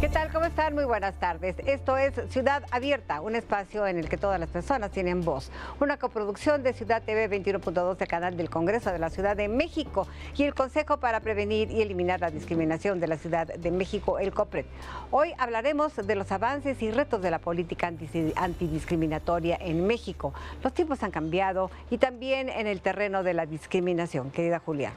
¿Qué tal? ¿Cómo están? Muy buenas tardes. Esto es Ciudad Abierta, un espacio en el que todas las personas tienen voz. Una coproducción de Ciudad TV 21.2 de Canal del Congreso de la Ciudad de México y el Consejo para Prevenir y Eliminar la Discriminación de la Ciudad de México, el COPRED. Hoy hablaremos de los avances y retos de la política antidiscriminatoria en México. Los tiempos han cambiado y también en el terreno de la discriminación. Querida Julia.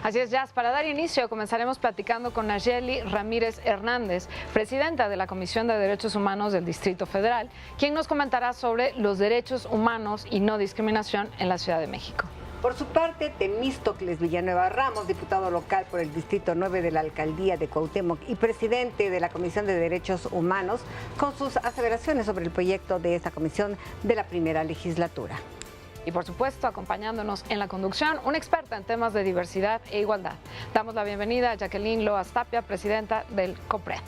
Así es, Jazz. Para dar inicio, comenzaremos platicando con Nayeli Ramírez Hernández, presidenta de la Comisión de Derechos Humanos del Distrito Federal, quien nos comentará sobre los derechos humanos y no discriminación en la Ciudad de México. Por su parte, Temístocles Villanueva Ramos, diputado local por el Distrito 9 de la Alcaldía de Cuauhtémoc y presidente de la Comisión de Derechos Humanos, con sus aseveraciones sobre el proyecto de esta comisión de la primera legislatura. Y por supuesto, acompañándonos en la conducción, una experta en temas de diversidad e igualdad. Damos la bienvenida a Jacqueline Loas Tapia, presidenta del COPRED.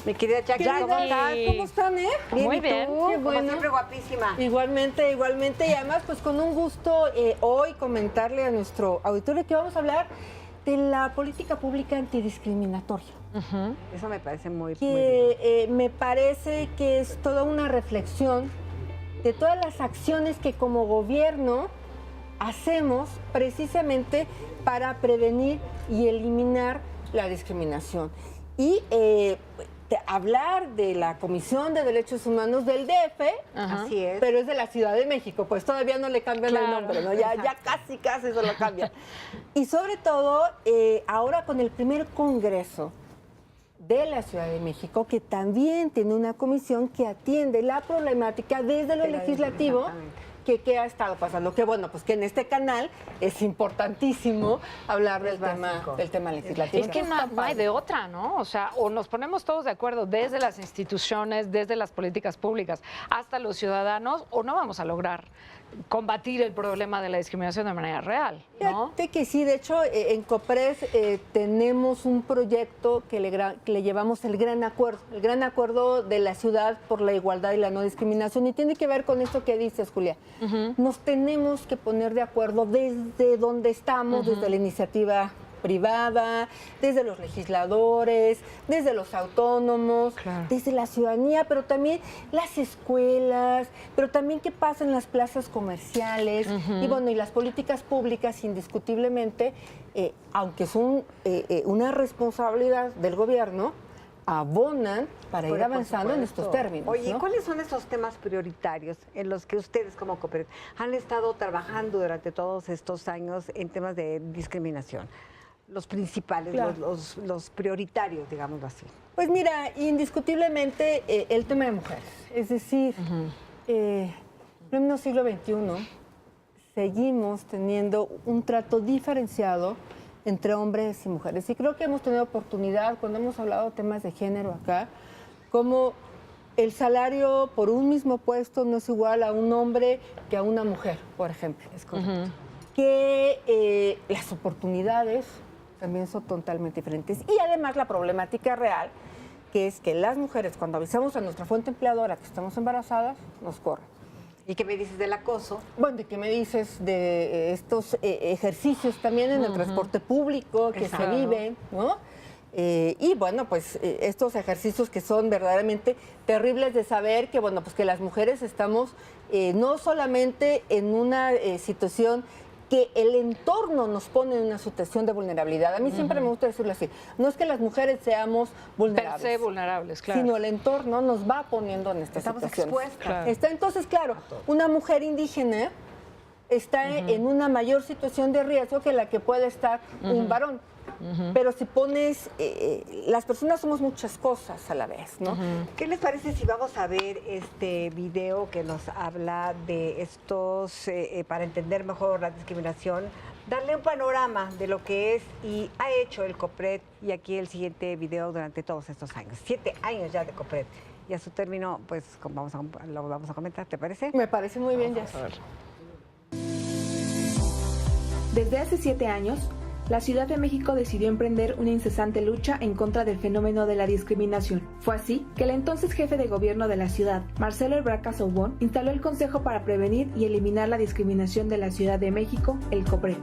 Mi querida Jacqueline, ¿cómo están? Bien, Muy ¿y bien. tú? Qué Como bueno. siempre, guapísima. Igualmente. Y además, pues con un gusto hoy comentarle a nuestro auditorio que vamos a hablar de la política pública antidiscriminatoria. Eso me parece muy bien. Que me parece que es toda una reflexión de todas las acciones que como gobierno hacemos precisamente para prevenir y eliminar la discriminación. Y hablar de la Comisión de Derechos Humanos del DF, Así es. pero es de la Ciudad de México, pues todavía no le cambian Claro, el nombre, ¿no? Ya casi se lo cambian. Y sobre todo, ahora con el primer congreso de la Ciudad de México, que también tiene una comisión que atiende la problemática desde lo legislativo, Exactamente. ¿Qué ha estado pasando? Que bueno, pues que en este canal es importantísimo hablar Es básico. del tema legislativo. Es que no hay de otra, ¿no? O sea, o nos ponemos todos de acuerdo desde las instituciones, desde las políticas públicas, hasta los ciudadanos, o no vamos a lograr combatir el problema de la discriminación de manera real, ¿no? Fíjate que sí, de hecho, en COPRED tenemos un proyecto que le llevamos el gran acuerdo de la ciudad por la igualdad y la no discriminación, y tiene que ver con esto que dices, Julia. Nos tenemos que poner de acuerdo desde donde estamos, desde la iniciativa privada, desde los legisladores, desde los autónomos, Claro. desde la ciudadanía, pero también las escuelas, pero también qué pasa en las plazas comerciales y bueno, y las políticas públicas indiscutiblemente, aunque son una responsabilidad del gobierno, abonan para ir Por avanzando en supuesto. estos términos. Oye, ¿no? ¿cuáles son esos temas prioritarios en los que ustedes como COPRED han estado trabajando durante todos estos años en temas de discriminación? Los principales, Claro. los prioritarios, digámoslo así. Pues mira, indiscutiblemente el tema de mujeres, es decir, en pleno siglo XXI seguimos teniendo un trato diferenciado entre hombres y mujeres. Y creo que hemos tenido oportunidad, cuando hemos hablado de temas de género acá, como el salario por un mismo puesto no es igual a un hombre que a una mujer, por ejemplo. Es correcto. Que las oportunidades también son totalmente diferentes. Y además la problemática real, que es que las mujeres, cuando avisamos a nuestra fuente empleadora que estamos embarazadas, nos corren. ¿Y qué me dices del acoso? Bueno, ¿y qué me dices de estos ejercicios también en el transporte público que Exacto. se viven, ¿no? Y bueno, pues estos ejercicios que son verdaderamente terribles de saber que, bueno, pues que las mujeres estamos no solamente en una situación que el entorno nos pone en una situación de vulnerabilidad. A mí siempre me gusta decirlo así. No es que las mujeres seamos Per vulnerables, se vulnerables, claro. sino el entorno nos va poniendo en estas Estamos situaciones. expuestas. Claro. Entonces, claro, una mujer indígena está en una mayor situación de riesgo que la que puede estar un varón. Pero si pones, las personas somos muchas cosas a la vez, ¿no? ¿Qué les parece si vamos a ver este video que nos habla de estos, para entender mejor la discriminación, darle un panorama de lo que es y ha hecho el COPRED, y aquí el siguiente video durante todos estos años, 7 años ya de COPRED, y a su término, pues lo vamos a comentar, ¿te parece? Me parece muy bien, ya. Desde hace 7 años, la Ciudad de México decidió emprender una incesante lucha en contra del fenómeno de la discriminación. Fue así que el entonces jefe de gobierno de la ciudad, Marcelo Ebrard Casaubon, instaló el Consejo para Prevenir y Eliminar la Discriminación de la Ciudad de México, el COPRED.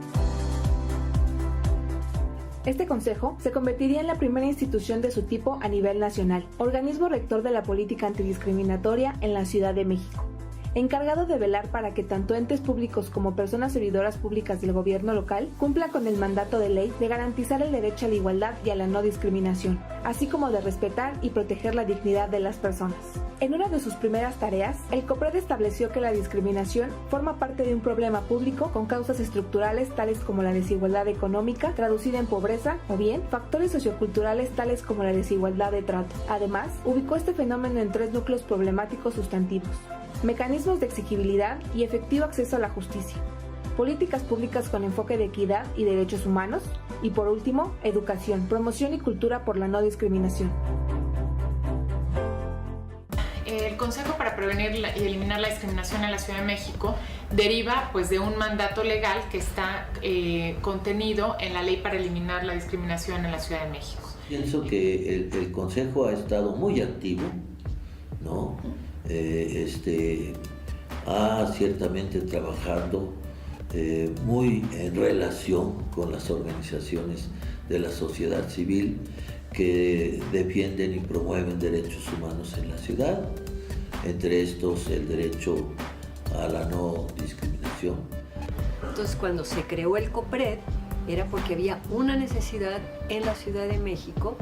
Este consejo se convertiría en la primera institución de su tipo a nivel nacional, organismo rector de la política antidiscriminatoria en la Ciudad de México, encargado de velar para que tanto entes públicos como personas servidoras públicas del gobierno local cumplan con el mandato de ley de garantizar el derecho a la igualdad y a la no discriminación, así como de respetar y proteger la dignidad de las personas. En una de sus primeras tareas, el COPRED estableció que la discriminación forma parte de un problema público con causas estructurales tales como la desigualdad económica, traducida en pobreza, o bien factores socioculturales tales como la desigualdad de trato. Además, ubicó este fenómeno en 3 núcleos problemáticos sustantivos: mecanismos de exigibilidad y efectivo acceso a la justicia, políticas públicas con enfoque de equidad y derechos humanos, y por último, educación, promoción y cultura por la no discriminación. El Consejo para Prevenir y Eliminar la Discriminación en la Ciudad de México deriva pues, de un mandato legal que está contenido en la Ley para Eliminar la Discriminación en la Ciudad de México. Pienso que el Consejo ha estado muy activo, ¿no? Ha ciertamente trabajando muy en relación con las organizaciones de la sociedad civil que defienden y promueven derechos humanos en la ciudad, entre estos el derecho a la no discriminación. Entonces, cuando se creó el COPRED, era porque había una necesidad en la Ciudad de México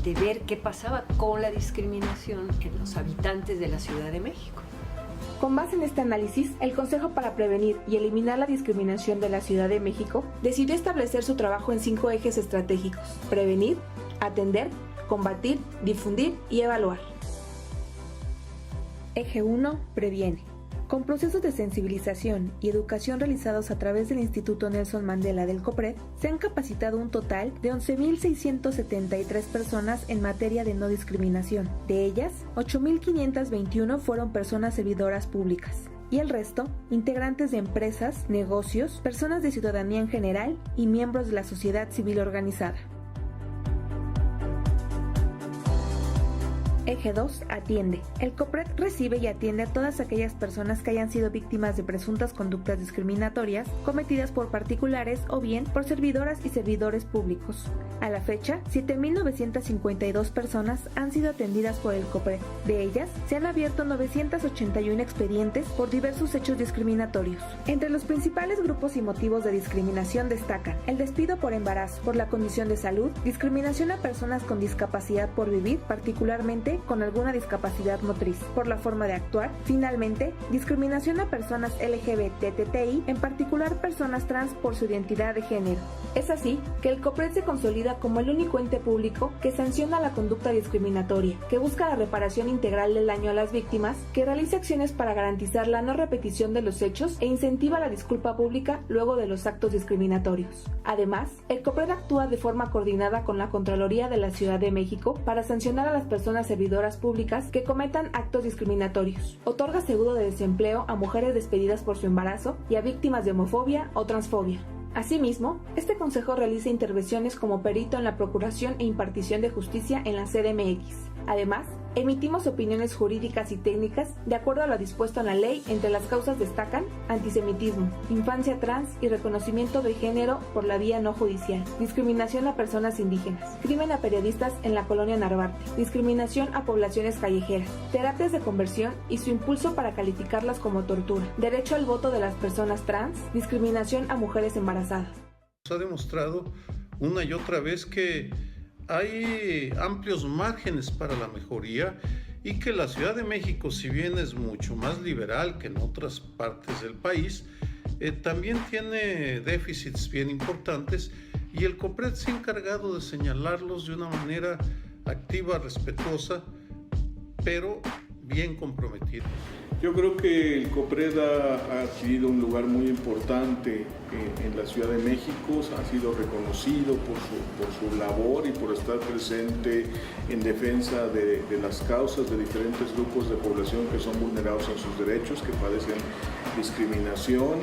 de ver qué pasaba con la discriminación en los habitantes de la Ciudad de México. Con base en este análisis, el Consejo para Prevenir y Eliminar la Discriminación de la Ciudad de México decidió establecer su trabajo en 5 ejes estratégicos: prevenir, atender, combatir, difundir y evaluar. Eje 1. Previene. Con procesos de sensibilización y educación realizados a través del Instituto Nelson Mandela del COPRED, se han capacitado un total de 11.673 personas en materia de no discriminación. De ellas, 8.521 fueron personas servidoras públicas, y el resto, integrantes de empresas, negocios, personas de ciudadanía en general y miembros de la sociedad civil organizada. Eje 2. Atiende. El COPRED recibe y atiende a todas aquellas personas que hayan sido víctimas de presuntas conductas discriminatorias cometidas por particulares o bien por servidoras y servidores públicos. A la fecha, 7.952 personas han sido atendidas por el COPRED. De ellas, se han abierto 981 expedientes por diversos hechos discriminatorios. Entre los principales grupos y motivos de discriminación destacan el despido por embarazo, por la condición de salud, discriminación a personas con discapacidad por vivir, particularmente con alguna discapacidad motriz, por la forma de actuar. Finalmente, discriminación a personas LGBTTI, en particular personas trans por su identidad de género. Es así que el COPRED se consolida como el único ente público que sanciona la conducta discriminatoria, que busca la reparación integral del daño a las víctimas, que realiza acciones para garantizar la no repetición de los hechos e incentiva la disculpa pública luego de los actos discriminatorios. Además, el COPRED actúa de forma coordinada con la Contraloría de la Ciudad de México para sancionar a las personas servidoras públicas que cometan actos discriminatorios. Otorga seguro de desempleo a mujeres despedidas por su embarazo y a víctimas de homofobia o transfobia. Asimismo, este consejo realiza intervenciones como perito en la procuración e impartición de justicia en la CDMX. Además, emitimos opiniones jurídicas y técnicas de acuerdo a lo dispuesto en la ley. Entre las causas destacan antisemitismo, infancia trans y reconocimiento de género por la vía no judicial, discriminación a personas indígenas, crimen a periodistas en la colonia Narvarte, discriminación a poblaciones callejeras, terapias de conversión y su impulso para calificarlas como tortura, derecho al voto de las personas trans, discriminación a mujeres embarazadas. Se ha demostrado una y otra vez que hay amplios márgenes para la mejoría y que la Ciudad de México, si bien es mucho más liberal que en otras partes del país, también tiene déficits bien importantes y el COPRED se ha encargado de señalarlos de una manera activa, respetuosa, pero bien comprometida. Yo creo que el COPRED ha adquirido un lugar muy importante en la Ciudad de México, ha sido reconocido por su labor y por estar presente en defensa de las causas de diferentes grupos de población que son vulnerados en sus derechos, que padecen discriminación,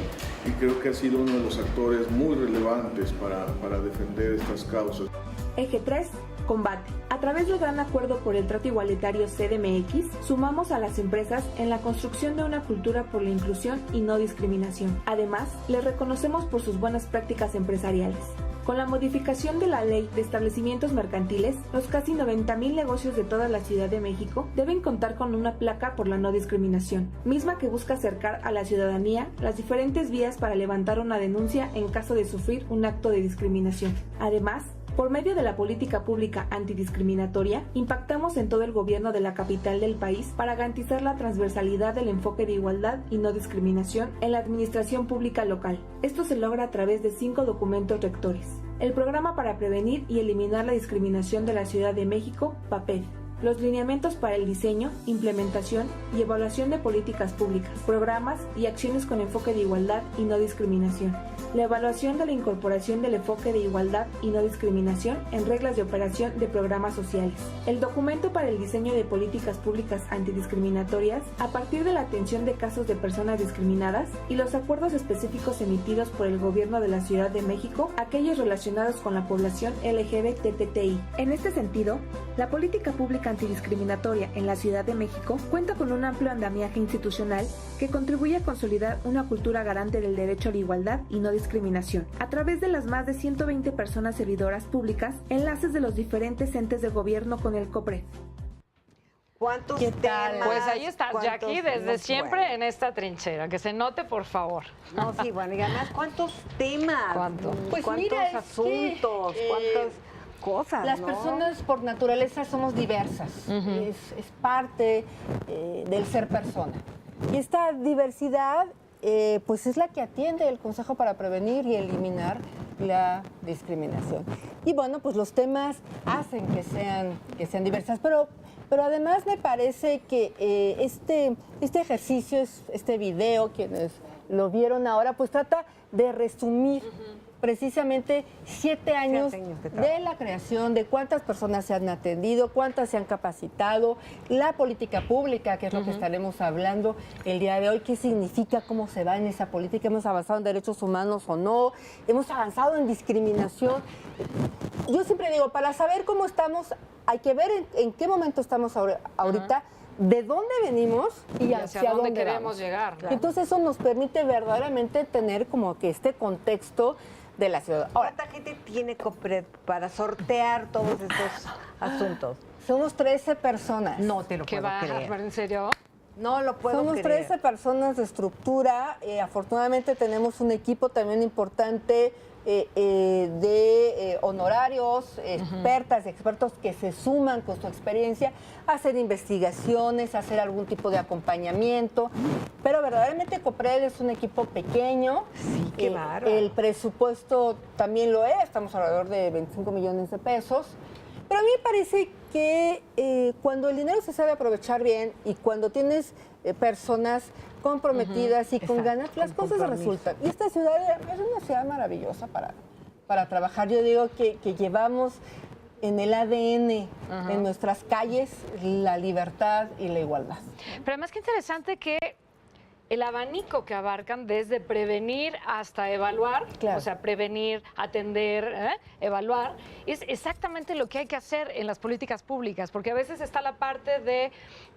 y creo que ha sido uno de los actores muy relevantes para defender estas causas. Eje 3. Combate. A través del Gran Acuerdo por el Trato Igualitario CDMX, sumamos a las empresas en la construcción de una cultura por la inclusión y no discriminación. Además, les reconocemos por sus buenas prácticas empresariales. Con la modificación de la ley de establecimientos mercantiles, los casi 90,000 negocios de toda la Ciudad de México deben contar con una placa por la no discriminación, misma que busca acercar a la ciudadanía las diferentes vías para levantar una denuncia en caso de sufrir un acto de discriminación. Además, por medio de la política pública antidiscriminatoria, impactamos en todo el gobierno de la capital del país para garantizar la transversalidad del enfoque de igualdad y no discriminación en la administración pública local. Esto se logra a través de 5 documentos rectores. El Programa para Prevenir y Eliminar la Discriminación de la Ciudad de México, PAPED. Los lineamientos para el diseño, implementación y evaluación de políticas públicas, programas y acciones con enfoque de igualdad y no discriminación. La evaluación de la incorporación del enfoque de igualdad y no discriminación en reglas de operación de programas sociales. El documento para el diseño de políticas públicas antidiscriminatorias a partir de la atención de casos de personas discriminadas y los acuerdos específicos emitidos por el Gobierno de la Ciudad de México, aquellos relacionados con la población LGBTTI. En este sentido, la política pública antidiscriminatoria en la Ciudad de México cuenta con un amplio andamiaje institucional que contribuye a consolidar una cultura garante del derecho a la igualdad y no discriminación, a través de las más de 120 personas servidoras públicas, enlaces de los diferentes entes de gobierno con el COPRED. ¿Cuántos ¿Qué tal? temas? Pues ahí estás, Jackie, desde no, siempre bueno. en esta trinchera. Que se note, por favor. No, sí, bueno, y además, ¿cuántos temas? ¿Cuánto? Pues ¿Cuántos mira, es asuntos? que, ¿Cuántas cosas? Las ¿no? personas por naturaleza somos diversas, es parte del ser persona. Y esta diversidad pues es la que atiende el Consejo para Prevenir y Eliminar la Discriminación. Y bueno, pues los temas hacen que sean diversas, pero además me parece que este ejercicio, este video, quienes lo vieron ahora, pues trata de resumir precisamente 7 años de la creación, de cuántas personas se han atendido, cuántas se han capacitado, la política pública, que es lo que estaremos hablando el día de hoy, qué significa, cómo se va en esa política, hemos avanzado en derechos humanos o no, hemos avanzado en discriminación. Yo siempre digo, para saber cómo estamos, hay que ver en qué momento estamos ahorita, de dónde venimos y hacia dónde queremos vamos. llegar. Claro. Entonces eso nos permite verdaderamente tener como que este contexto de la ciudad. Ahora, ¿cuánta gente tiene COPRED para sortear todos estos asuntos? somos 13 personas. No te lo ¿Qué puedo va? creer. ¿En serio? No lo puedo Somos creer. 13 personas de estructura. Afortunadamente tenemos un equipo también importante de honorarios, expertas y expertos que se suman con su experiencia a hacer investigaciones, a hacer algún tipo de acompañamiento. Pero verdaderamente COPRED es un equipo pequeño. Sí, qué bárbaro. El presupuesto también lo es, estamos alrededor de 25 millones de pesos. Pero a mí me parece que cuando el dinero se sabe aprovechar bien y cuando tienes personas comprometidas y con ganas, las cosas resultan. Y esta ciudad es una ciudad maravillosa para trabajar. Yo digo que llevamos en el ADN, en nuestras calles, la libertad y la igualdad. Pero además qué interesante que el abanico que abarcan desde prevenir hasta evaluar, Claro. o sea, prevenir, atender, evaluar, es exactamente lo que hay que hacer en las políticas públicas, porque a veces está la parte de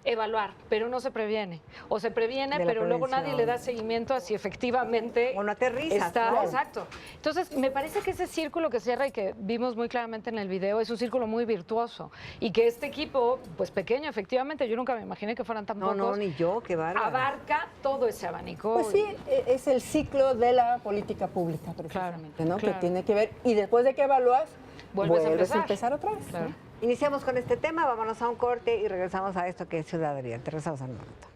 evaluar, pero no se previene, o se previene, De la pero luego nadie prevención. le da seguimiento a si efectivamente O no aterrizas, está, ¿no? exacto. Entonces, me parece que ese círculo que cierra y que vimos muy claramente en el video es un círculo muy virtuoso y que este equipo, pues pequeño, efectivamente, yo nunca me imaginé que fueran tan No, pocos, no, ni yo, qué bárbaro. abarca todo ese abanico. Pues sí, es el ciclo de la política pública, precisamente, ¿no? claro. Que tiene que ver, y después de que evalúas, Vuelves a vuelves empezar. otra vez. Claro. ¿no? Iniciamos con este tema, vámonos a un corte y regresamos a esto que es Ciudad Abierta. Regresamos al momento.